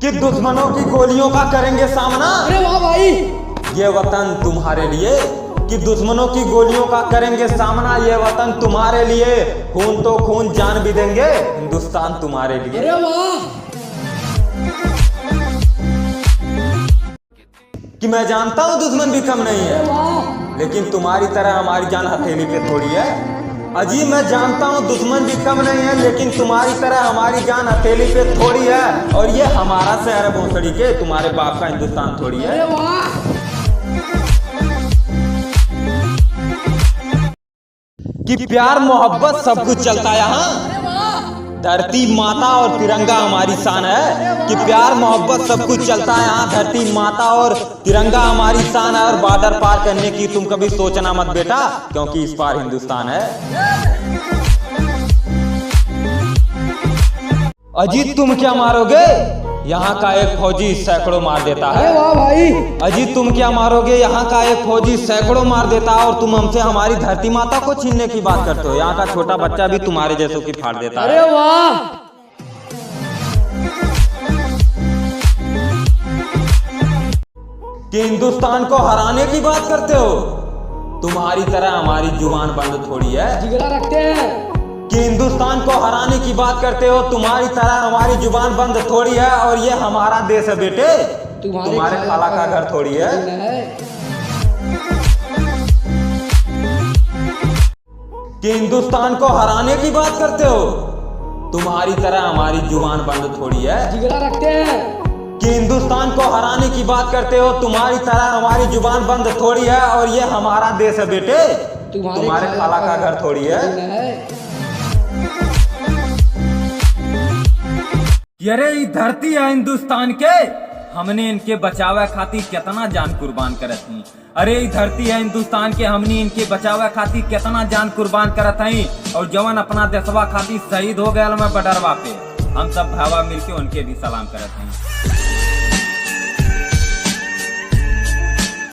कि दुश्मनों की गोलियों का करेंगे सामना। अरे वाह भाई, ये वतन तुम्हारे लिए, कि दुश्मनों की गोलियों का करेंगे सामना। ये वतन तुम्हारे लिए, खून तो खून जान भी देंगे, हिंदुस्तान तुम्हारे लिए। अरे वाह। कि मैं जानता हूँ दुश्मन भी कम नहीं है, अरे वाह। लेकिन तुम्हारी तरह हमारी जान हथेली पे थोड़ी है। अजी मैं जानता हूँ दुश्मन भी कम नहीं है, लेकिन तुम्हारी तरह हमारी जान हथेली पे थोड़ी है। और ये हमारा शहर है भोसड़ी के, तुम्हारे बाप का हिंदुस्तान थोड़ी है। अरे वाह। कि प्यार मोहब्बत सब कुछ चलता है यहाँ, अरे वाह। धरती माता और तिरंगा हमारी शान है। कि प्यार मोहब्बत सब कुछ चलता है यहाँ, धरती माता और तिरंगा हमारी शान है। और बॉर्डर पार करने की तुम कभी सोचना मत बेटा, क्योंकि इस पार हिंदुस्तान है। अजीत तुम क्या मारोगे, यहाँ का एक फौजी सैकड़ों मार देता है। अरे वाह भाई। अजीत तुम क्या मारोगे, यहाँ का एक फौजी सैकड़ों मार देता है। और तुम हमसे हमारी धरती माता को छीनने की बात करते हो। यहाँ का छोटा बच्चा भी तुम्हारे जैसों की फाड़ देता है। अरे वाह। कि हिंदुस्तान को हराने की बात करते हो, तुम्हारी तरह हमारी जुबान बंद थोड़ी है। जिगरा रखते हैं। कि हिंदुस्तान को हराने की बात करते हो, तुम्हारी तरह हमारी जुबान बंद थोड़ी है। और ये हमारा देश है बेटे, तुम्हारे खाला का घर थोड़ी है। कि हिंदुस्तान को हराने की बात करते हो, तुम्हारी तरह हमारी जुबान बंद थोड़ी है। जिगरा रखते हैं। कि हिंदुस्तान को हराने की बात करते हो, तुम्हारी तरह हमारी जुबान बंद थोड़ी है। और ये हमारा देश है बेटे, तुम्हारे खाला का घर थोड़ी है। अरे ये धरती है हिंदुस्तान के, हमने इनके बचावे खातिर कितना जान कुर्बान करत हई। अरे ये धरती है हिंदुस्तान के, हमने इनके बचावे खातिर कितना जान कुर्बान करत हई। और जवन अपना देशवा खातिर शहीद हो गया मैं बडरवा पे, हम सब भावा मिलके उनके भी सलाम करत हई।